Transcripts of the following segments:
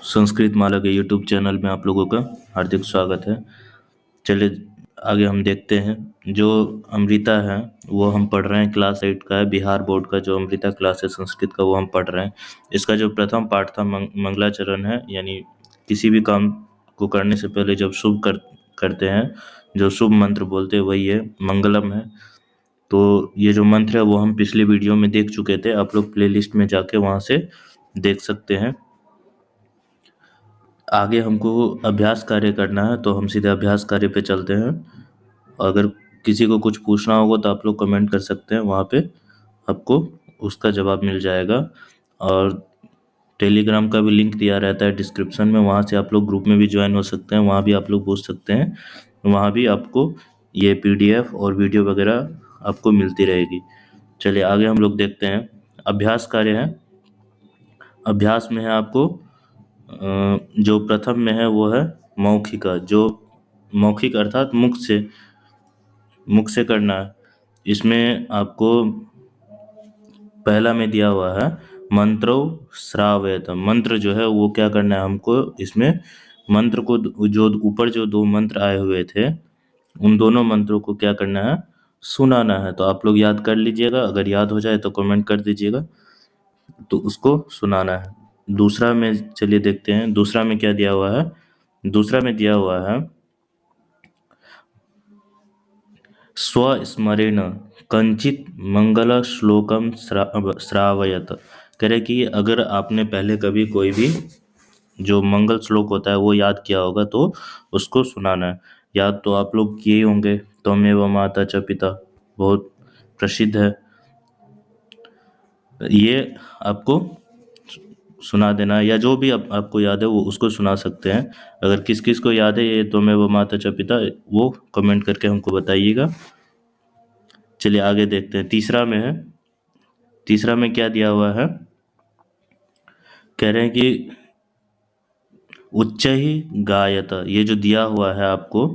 संस्कृत माला के YouTube channel में आप लोगों का हार्दिक स्वागत है। चलिए आगे हम देखते हैं। जो अमृता है वो हम पढ़ रहे हैं, क्लास 8 का है, बिहार बोर्ड का जो अमृता क्लास है संस्कृत का, वो हम पढ़ रहे हैं। इसका जो प्रथम पाठ था मंगलाचरण है, यानी किसी भी काम को करने से पहले जब करते हैं, जो शुभ मंत्र बोलते हैं वही है, मंगलम है। तो ये जो मंत्र है वो हम पिछले वीडियो में देख चुके थे, आप लोग प्लेलिस्ट में जाके वहाँ से देख सकते हैं। आगे हमको अभ्यास कार्य करना है, तो हम सीधे अभ्यास कार्य पे चलते हैं। अगर किसी को कुछ पूछना होगा तो आप लोग कमेंट कर सकते हैं, वहाँ पे आपको उसका जवाब मिल जाएगा। और टेलीग्राम का भी लिंक दिया रहता है डिस्क्रिप्शन में, वहाँ से आप लोग ग्रुप में भी ज्वाइन हो सकते हैं, वहाँ भी आप लोग पूछ सकते हैं। वहाँ भी आपको ये PDF और वीडियो वगैरह आपको मिलती रहेगी। चलिए आगे हम लोग देखते हैं। अभ्यास कार्य है। अभ्यास में है आपको जो प्रथम में है वो है मौखिका, जो मौखिक अर्थात मुख से करना है। इसमें आपको पहला में दिया हुआ है मंत्रो श्रावयत। मंत्र जो है वो क्या करना है हमको, इसमें मंत्र को जो ऊपर जो दो मंत्र आए हुए थे उन दोनों मंत्रों को क्या करना है, सुनाना है। तो आप लोग याद कर लीजिएगा, अगर याद हो जाए तो कमेंट कर दीजिएगा। तो उसको सुनाना है। दूसरा में चलिए देखते हैं, दूसरा में क्या दिया हुआ है। दूसरा में दिया हुआ है स्वस्मरेण कंचित मंगल श्लोकम श्रावयत। कह रहे कि अगर आपने पहले कभी कोई भी जो मंगल श्लोक होता है वो याद किया होगा तो उसको सुनाना है। याद तो आप लोग किए होंगे, त्वमेव माता च पिता, बहुत प्रसिद्ध है। ये आपको सुना देना है, या जो भी आपको याद है वो उसको सुना सकते हैं। अगर किस किस को याद है ये त्वमेव माता च पिता, वो कमेंट करके हमको बताइएगा। चलिए आगे देखते हैं। तीसरा में है, तीसरा में क्या दिया हुआ है, कह रहे हैं कि उच्च ही गायत। ये जो दिया हुआ है आपको,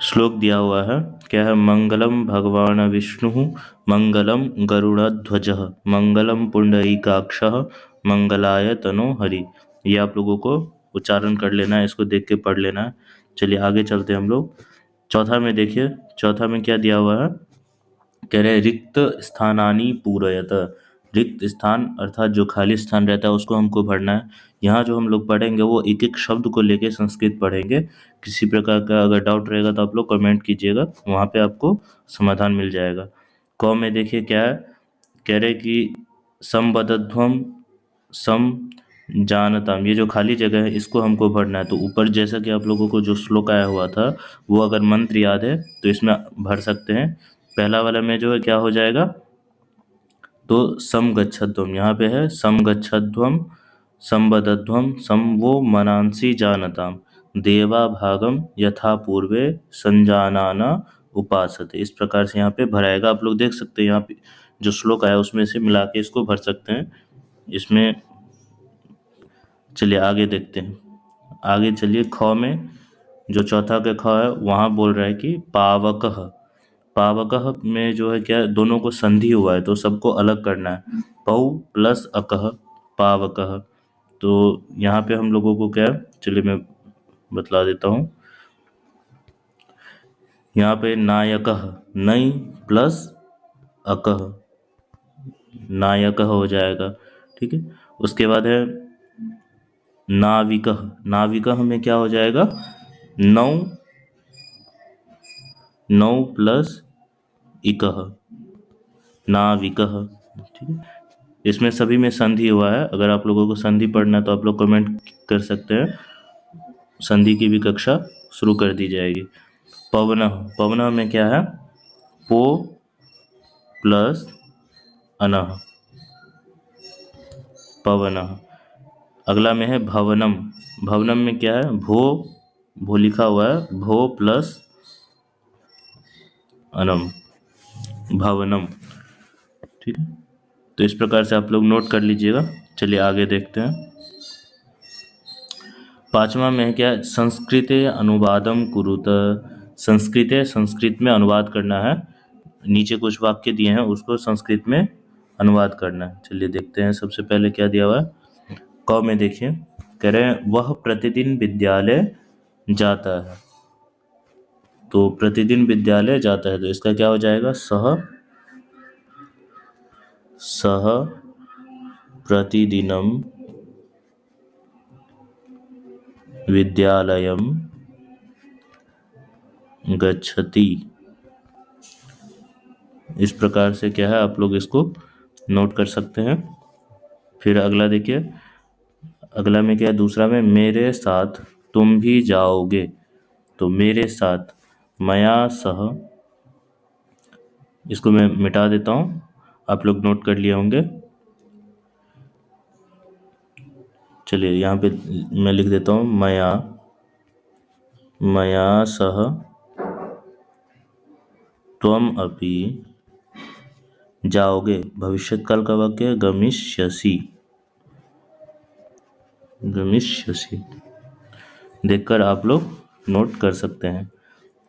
श्लोक दिया हुआ है, क्या है, मंगलम भगवान विष्णु, मंगलम गरुड़ध्वज, मंगलम पुंडरीकाक्ष, मंगलाय तनो हरि। ये आप लोगों को उच्चारण कर लेना है, इसको देख के पढ़ लेना है। चलिए आगे चलते हैं हम लोग। चौथा में देखिए, चौथा में क्या दिया हुआ है, कह रहे रिक्त स्थानानि पूरयत। रिक्त स्थान अर्थात जो खाली स्थान रहता है उसको हमको भरना है। यहाँ जो हम लोग पढ़ेंगे वो एक एक शब्द को लेके संस्कृत पढ़ेंगे। किसी प्रकार का अगर डाउट रहेगा तो आप लोग कमेंट कीजिएगा, वहाँ पे आपको समाधान मिल जाएगा। क में देखिए क्या है, कह रहे कि संबद्धध्वम सम जानताम। ये जो खाली जगह है इसको हमको भरना है। तो ऊपर जैसा कि आप लोगों को जो श्लोक आया हुआ था वो अगर मंत्र याद है तो इसमें भर सकते हैं। पहला वाला में जो है क्या हो जाएगा, तो सम गच्छध्वम, यहाँ पे है सम गच्छध्वम संबद्धध्वम सम वो मनांसी जानताम देवा भागम यथा पूर्वे संजानाना उपासते। इस प्रकार से यहाँ पे भराएगा। आप लोग देख सकते हैं यहाँ पे जो श्लोक आया उसमें से मिला के इसको भर सकते हैं इसमें। चलिए आगे देखते हैं। आगे चलिए, ख में जो चौथा के ख है वहाँ बोल रहा है कि पावकः। पावकः में जो है क्या, दोनों को संधि हुआ है तो सबको अलग करना है। पौ प्लस अकः पावकः। तो यहाँ पे हम लोगों को क्या है, चलिए मैं बतला देता हूँ। यहाँ पे नायकः, नई प्लस अकः, नायकः हो जाएगा। ठीक है। उसके बाद है नाविकः। नाविकः में क्या हो जाएगा, नौ, नौ प्लस इकः, नाविकः। ठीक है। इसमें सभी में संधि हुआ है। अगर आप लोगों को संधि पढ़ना है तो आप लोग कमेंट कर सकते हैं, संधि की भी कक्षा शुरू कर दी जाएगी। पवनः, पवनः में क्या है, पो प्लस अनः, पवनः। अगला में है भवनम। भवनम में क्या है, भो लिखा हुआ है, भो प्लस अनम, भवनम। ठीक है। तो इस प्रकार से आप लोग नोट कर लीजिएगा। चलिए आगे देखते हैं। पांचवा में है क्या, संस्कृते अनुवादम कुरुत। संस्कृत में अनुवाद करना है। नीचे कुछ वाक्य दिए हैं, उसको संस्कृत में अनुवाद करना है। चलिए देखते हैं। सबसे पहले क्या दिया हुआ है, क में देखिए, कह रहे हैं वह प्रतिदिन विद्यालय जाता है। तो प्रतिदिन विद्यालय जाता है, तो इसका क्या हो जाएगा, सह प्रतिदिनम विद्यालयम गच्छति। इस प्रकार से क्या है, आप लोग इसको नोट कर सकते हैं। फिर अगला देखिए, अगला में क्या है, दूसरा में मेरे साथ तुम भी जाओगे। तो मेरे साथ, मया सह, इसको मैं मिटा देता हूँ, आप लोग नोट कर लिए होंगे। चलिए यहाँ पे मैं लिख देता हूँ, मया सह त्वम अपि जाओगे। भविष्यकाल का वाक्य है गमिष्यसि। देखकर आप लोग नोट कर सकते हैं।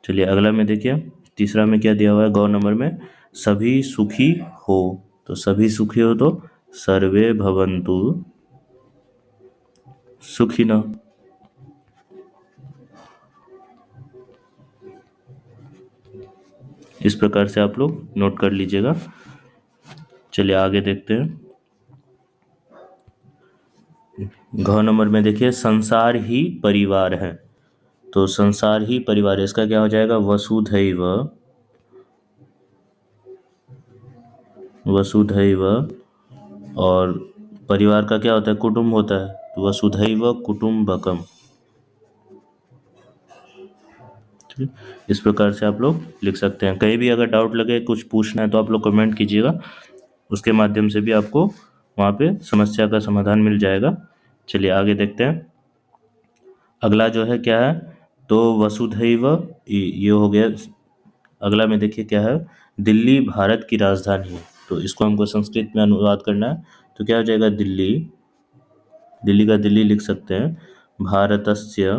चलिए अगला में देखिए, तीसरा में क्या दिया हुआ है, गौ नंबर में, सभी सुखी हो। तो सभी सुखी हो तो सर्वे भवन्तु सुखिनः। इस प्रकार से आप लोग नोट कर लीजिएगा। चलिए आगे देखते हैं। घ नंबर में देखिए, संसार ही परिवार है। तो संसार ही परिवार है, इसका क्या हो जाएगा, वसुधैव। और परिवार का क्या होता है, कुटुंब होता है, तो वसुधैव कुटुंबकम। ठीक, इस प्रकार से आप लोग लिख सकते हैं। कहीं भी अगर डाउट लगे, कुछ पूछना है, तो आप लोग कमेंट कीजिएगा, उसके माध्यम से भी आपको वहाँ पे समस्या का समाधान मिल जाएगा। चलिए आगे देखते हैं। अगला जो है क्या है, तो वसुधैव, ये हो गया। अगला में देखिए क्या है, दिल्ली भारत की राजधानी है। तो इसको हमको संस्कृत में अनुवाद करना है, तो क्या हो जाएगा, दिल्ली का दिल्ली लिख सकते हैं, भारतस्य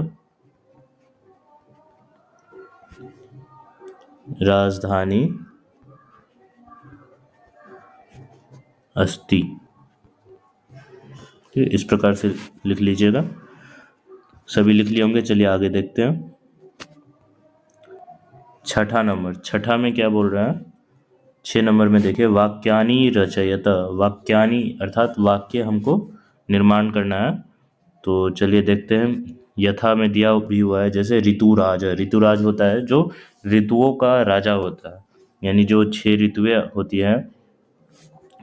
राजधानी अस्ति। इस प्रकार से लिख लीजिएगा। सभी लिख लिए होंगे। चलिए आगे देखते हैं। छठा में क्या बोल रहा है, 6 नंबर में देखिए, वाक्यानि रचयत। वाक्यानि अर्थात वाक्य हमको निर्माण करना है। तो चलिए देखते हैं। यथा में दिया भी हुआ है, जैसे ऋतुराज होता है जो ऋतुओं का राजा होता है, यानी जो 6 ऋतुएं होती हैं,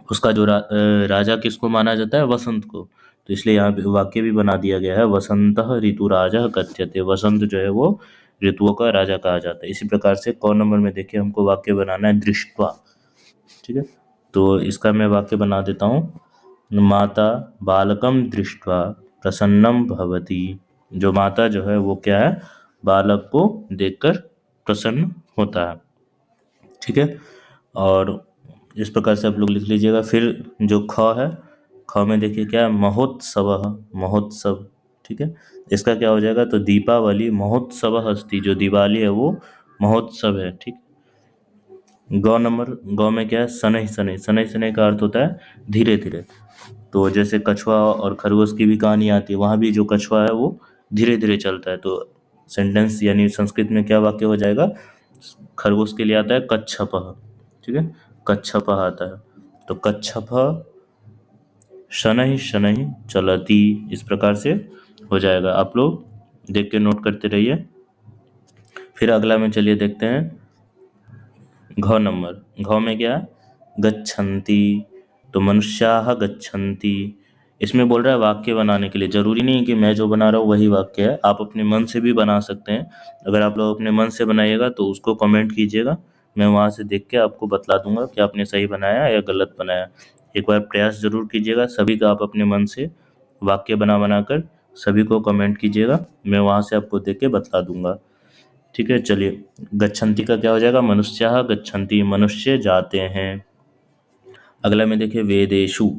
उसका जो राजा किसको माना जाता है, वसंत को। तो इसलिए यहाँ पे वाक्य भी बना दिया गया है, वसंतः ऋतुराजः कथ्यते। वसंत जो है वो ऋतुओं का राजा कहा जाता है। इसी प्रकार से क नंबर में देखिए, हमको वाक्य बनाना है दृष्ट्वा। ठीक है, तो इसका मैं वाक्य बना देता हूँ, माता बालकम दृष्ट्वा प्रसन्नम भवति। जो माता जो है वो क्या है, बालक को देखकर प्रसन्न होता है। ठीक है, और इस प्रकार से आप लोग लिख लीजिएगा। फिर जो ख है, ख में देखिए क्या है, महोत्सव। ठीक है, इसका क्या हो जाएगा, तो दीपावली महोत्सव अस्ति। जो दिवाली है वो महोत्सव है। ठीक, गौ में क्या है, शनैः का अर्थ होता है धीरे धीरे। तो जैसे कछुआ और खरगोश की भी कहानी आती है, वहाँ भी जो कछुआ है वो धीरे धीरे चलता है। तो सेंटेंस यानी संस्कृत में क्या वाक्य हो जाएगा, खरगोश के लिए आता है कच्छपः। ठीक है, कच्छपः आता है, तो कच्छपः शनैः चलति। इस प्रकार से हो जाएगा। आप लोग देख के नोट करते रहिए। फिर अगला में चलिए देखते हैं। घ में क्या, गच्छन्ति। तो मनुष्याः गच्छन्ति। इसमें बोल रहा है वाक्य बनाने के लिए। जरूरी नहीं है कि मैं जो बना रहा हूँ वही वाक्य है, आप अपने मन से भी बना सकते हैं। अगर आप लोग अपने मन से बनाइएगा तो उसको कमेंट कीजिएगा, मैं वहाँ से देख के आपको बतला दूंगा कि आपने सही बनाया या गलत बनाया। एक बार प्रयास जरूर कीजिएगा सभी का, आप अपने मन से वाक्य बनाकर सभी को कमेंट कीजिएगा, मैं वहाँ से आपको देख के बतला दूंगा। ठीक है, चलिए गच्छन्ति का क्या हो जाएगा, मनुष्याः गच्छन्ति, मनुष्य जाते हैं। अगला में देखिए, वेदेषु,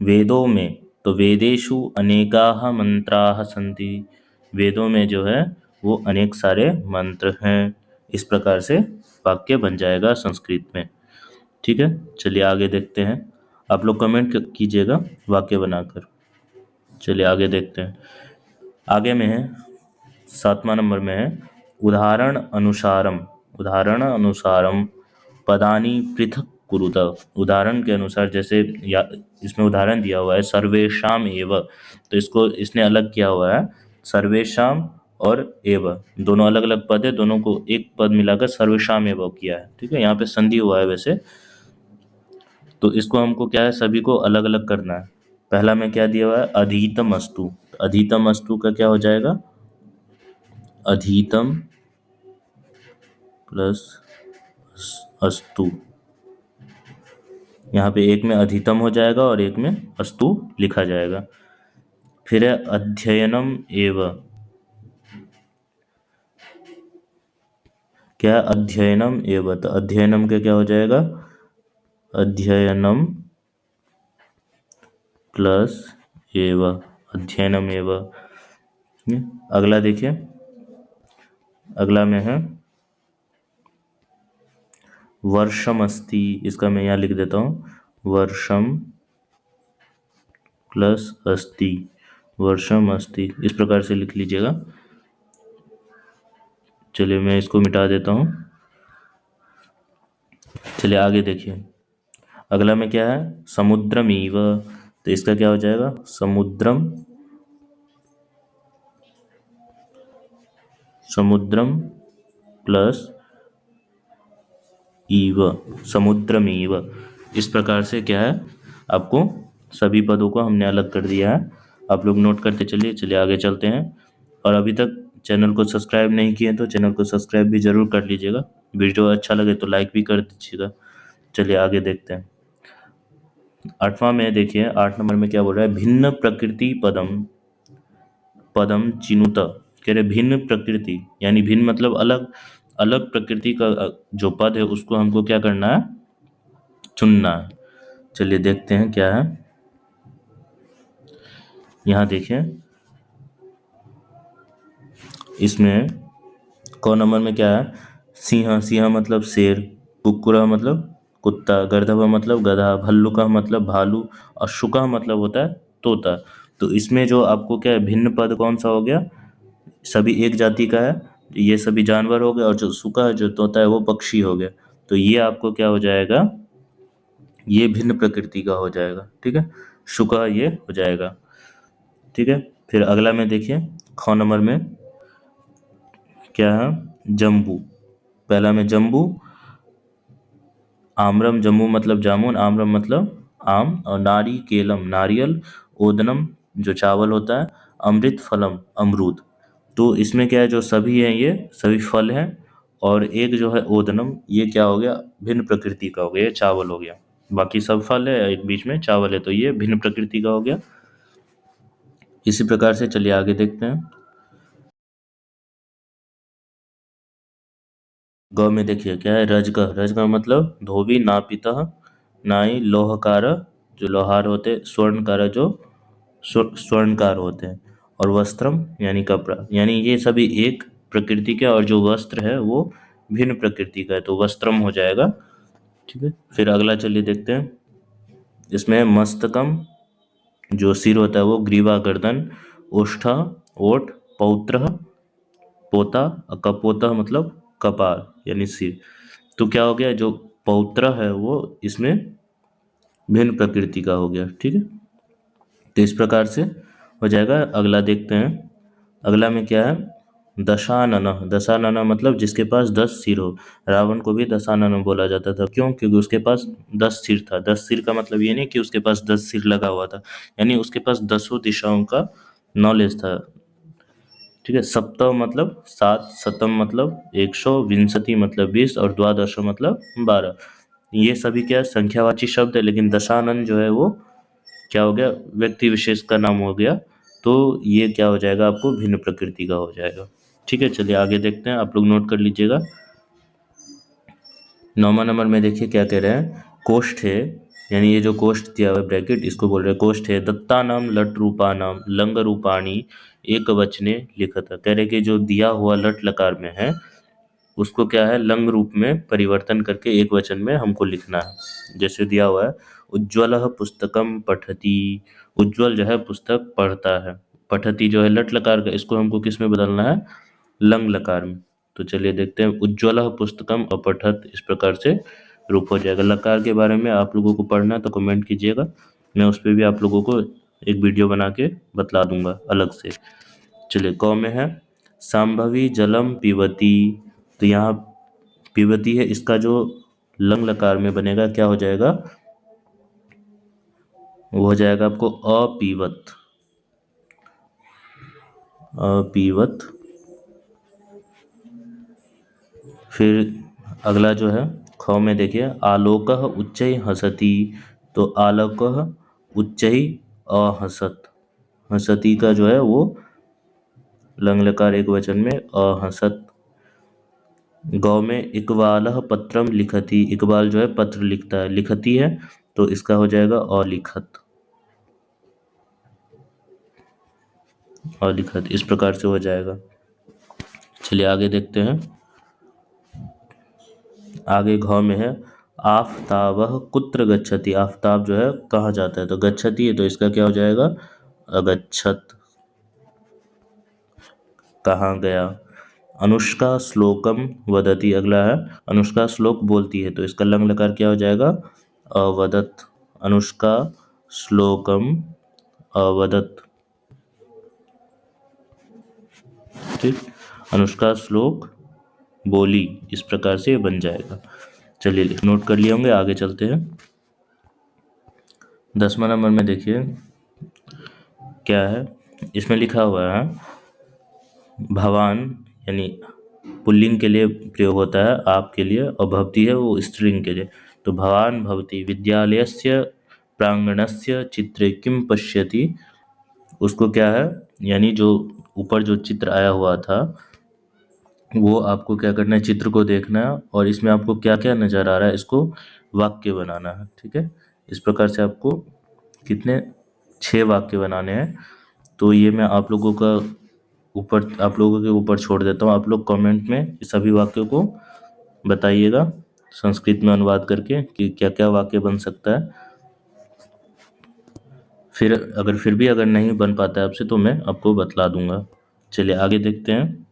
वेदों में। तो वेदेषु अनेकाः मंत्राः सन्ति। वेदों में जो है वो अनेक सारे मंत्र हैं। इस प्रकार से वाक्य बन जाएगा संस्कृत में। ठीक है, चलिए आगे देखते हैं। आप लोग कमेंट कीजिएगा वाक्य बनाकर। चलिए आगे देखते हैं। आगे में है 7वां नंबर में है उदाहरण अनुसारम पदानि पृथक कुरुत। उदाहरण के अनुसार, जैसे इसमें उदाहरण दिया हुआ है सर्वेशाम एव, तो इसको इसने अलग किया हुआ है। सर्वेशाम और एव दोनों अलग अलग पद है, दोनों को एक पद मिलाकर सर्वेशाम एव किया है। ठीक है, यहाँ पे संधि हुआ है वैसे, तो इसको हमको क्या है, सभी को अलग अलग करना है। पहला में क्या दिया हुआ है, अधीतम अस्तु। अधीतम अस्तु का क्या हो जाएगा, अधीतम प्लस अस्तु। यहाँ पे एक में अधीतम हो जाएगा और एक में अस्तु लिखा जाएगा। फिर है अध्ययनम एव, क्या है, अध्ययनम एव, तो अध्ययनम का क्या हो जाएगा, अध्ययनम प्लस एव, अध्ययनम एव। अगला देखिए, अगला में है वर्षम अस्ति। इसका मैं यहाँ लिख देता हूँ, वर्षम प्लस अस्ति, वर्षम अस्ति, इस प्रकार से लिख लीजिएगा। चलिए मैं इसको मिटा देता हूँ। चलिए आगे देखिए, अगला में क्या है, समुद्रम इव, तो इसका क्या हो जाएगा, समुद्रम समुद्रम प्लस ईव, समुद्रम ईव। इस प्रकार से क्या है, आपको सभी पदों को हमने अलग कर दिया है। आप लोग नोट करते चलिए। चलिए आगे चलते हैं। और अभी तक चैनल को सब्सक्राइब नहीं किए तो चैनल को सब्सक्राइब भी जरूर कर लीजिएगा। वीडियो अच्छा लगे तो लाइक भी कर दीजिएगा। चलिए आगे देखते हैं। 8वां में देखिए, 8 नंबर में क्या बोल रहा है, भिन्न प्रकृति पदम पदम चिनुत। कह रहे भिन्न प्रकृति, यानी भिन्न मतलब अलग अलग प्रकृति का जो पद है उसको हमको क्या करना है, चुनना है। चलिए देखते हैं क्या है। यहाँ देखिए, इसमें क नंबर में क्या है, सिंह, सिंह मतलब शेर, कुक्कुर मतलब कुत्ता, गर्दभ मतलब गधा, भल्लुका मतलब भालू, और शुका मतलब होता है तोता। तो इसमें जो आपको क्या है, भिन्न पद कौन सा हो गया, सभी एक जाति का है, ये सभी जानवर हो गए, और जो शुका जो तोता है वो पक्षी हो गया। तो ये आपको क्या हो जाएगा, ये भिन्न प्रकृति का हो जाएगा। ठीक है, शुका ये हो जाएगा। ठीक है, फिर अगला में देखिए, ख नंबर में क्या है, जम्बू। पहला में जम्बू, आम्रम, जम्बू मतलब जामुन, आम्रम मतलब आम, और नारी केलम नारियल, ओदनम जो चावल होता है, अमृत फलम अमरूद। तो इसमें क्या है, जो सभी हैं ये सभी फल हैं, और एक जो है ओदनम, ये क्या हो गया, भिन्न प्रकृति का हो गया, ये चावल हो गया। बाकी सब फल है, एक बीच में चावल है, तो ये भिन्न प्रकृति का हो गया। इसी प्रकार से चलिए आगे देखते हैं। ग में देखिए क्या है, रजग, रजग मतलब धोबी, नापितः नाई, लोहकार जो लोहार होते, स्वर्णकार जो स्वर्णकार होते हैं, और वस्त्रम यानी कपड़ा, यानी ये सभी एक प्रकृति के, और जो वस्त्र है वो भिन्न प्रकृति का है, तो वस्त्रम हो जाएगा। ठीक है, फिर अगला चलिए देखते हैं। इसमें मस्तकम जो सिर होता है वो, ग्रीवा गर्दन, ओष्ठ ओठ, पौत्र पोता, और कपोता मतलब कपाल यानी सिर। तो क्या हो गया, जो पौत्र है वो इसमें भिन्न प्रकृति का हो गया। ठीक है, तो इस प्रकार से हो जाएगा। अगला देखते हैं। अगला में क्या है, दशानन। दशानन मतलब जिसके पास 10 सिर हो। रावण को भी दशानन बोला जाता था, क्यों, क्योंकि उसके पास 10 सिर था। 10 सिर का मतलब ये नहीं कि उसके पास 10 सिर लगा हुआ था, यानी उसके पास 10 दिशाओं का नॉलेज था। ठीक है, सप्तम मतलब 7, शतम मतलब 120 मतलब 20, और द्वादश मतलब 12। ये सभी क्या संख्यावाची शब्द है, लेकिन दशानन जो है वो क्या हो गया, व्यक्ति विशेष का नाम हो गया। तो ये क्या हो जाएगा, आपको भिन्न प्रकृति का हो जाएगा। ठीक है, चलिए आगे देखते हैं, आप लोग नोट कर लीजिएगा। 9वां नंबर में देखिए क्या कह रहे हैं, कोष्ठ है, यानी ये जो कोष्ठ दिया हुआ है ब्रैकेट, इसको बोल रहे हैं कोष्ठ है। दत्ता नाम लट रूपा नाम लंग रूपाणी एक वचने लिखत। कह रहे कि जो दिया हुआ लट लकार में है, उसको क्या है लंग रूप में परिवर्तन करके एक वचन में हमको लिखना है। जैसे दिया हुआ है उज्ज्वलः पुस्तकम पठति, उज्ज्वल जो है पुस्तक पढ़ता है, पठति जो है लट लकार का, इसको हमको किस में बदलना है, लंग लकार में। तो चलिए देखते हैं, उज्ज्वलः पुस्तकम अपठत, इस प्रकार से रूप हो जाएगा। लकार के बारे में आप लोगों को पढ़ना है तो कमेंट कीजिएगा, मैं उस पर भी आप लोगों को एक वीडियो बना के बतला दूंगा अलग से। चलिए क में है सांभवी जलम पीवती, तो यहाँ पीवती है, इसका जो लंग लकार में बनेगा क्या हो जाएगा, वो हो जाएगा आपको अपीवत, अपीवत। फिर अगला जो है ख में देखिए आलोकः उच्चै हसति, तो आलोकः उच्चै अहसत, हसति का जो है वो लंग लकार एक वचन में अहसत। गौ में इकबालः पत्रम लिखति, इकबाल जो है पत्र लिखता है, लिखती है तो इसका हो जाएगा अलिखत, अलिखत, इस प्रकार से हो जाएगा। चलिए आगे देखते हैं, आगे घ में है आफतावः कुत्र गच्छति, आफताब जो है कहाँ जाता है, तो गच्छति है तो इसका क्या हो जाएगा अगच्छत, कहाँ गया। अनुष्का श्लोकम वदति, अगला है अनुष्का श्लोक बोलती है, तो इसका लंग लकार क्या हो जाएगा अवदत, अनुष्का श्लोकम अवदत, ठीक, अनुष्का श्लोक बोली, इस प्रकार से बन जाएगा। चलिए नोट कर लिए होंगे, आगे चलते हैं। 10वां नंबर में देखिए क्या है, इसमें लिखा हुआ है भवान, यानी पुल्लिंग के लिए प्रयोग होता है आपके लिए, और भवती है वो स्त्रीलिंग के लिए। तो भवान भवती विद्यालयस्य प्रांगणस्य चित्रे किम पश्यति, उसको क्या है, यानी जो ऊपर जो चित्र आया हुआ था वो आपको क्या करना है, चित्र को देखना है और इसमें आपको क्या क्या नज़र आ रहा है इसको वाक्य बनाना है, ठीक है। इस प्रकार से आपको कितने 6 वाक्य बनाने हैं। तो ये मैं आप लोगों का ऊपर, आप लोगों के ऊपर छोड़ देता हूँ, आप लोग कमेंट में सभी वाक्यों को बताइएगा संस्कृत में अनुवाद करके कि क्या क्या वाक्य बन सकता है। फिर भी अगर नहीं बन पाता है आपसे तो मैं आपको बतला दूंगा। चलिए आगे देखते हैं,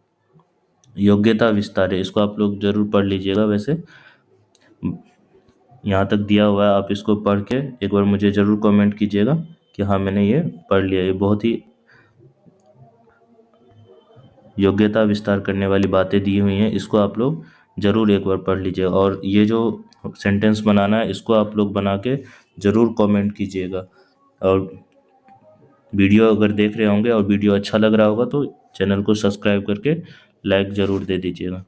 योग्यता विस्तार है, इसको आप लोग जरूर पढ़ लीजिएगा। वैसे यहाँ तक दिया हुआ है, आप इसको पढ़ के एक बार मुझे ज़रूर कमेंट कीजिएगा कि हाँ मैंने ये पढ़ लिया। ये बहुत ही योग्यता विस्तार करने वाली बातें दी हुई हैं, इसको आप लोग ज़रूर एक बार पढ़ लीजिएगा। और ये जो सेंटेंस बनाना है इसको आप लोग बना के ज़रूर कमेंट कीजिएगा। और वीडियो अगर देख रहे होंगे और वीडियो अच्छा लग रहा होगा तो चैनल को सब्सक्राइब करके लाइक ज़रूर दे दीजिएगा।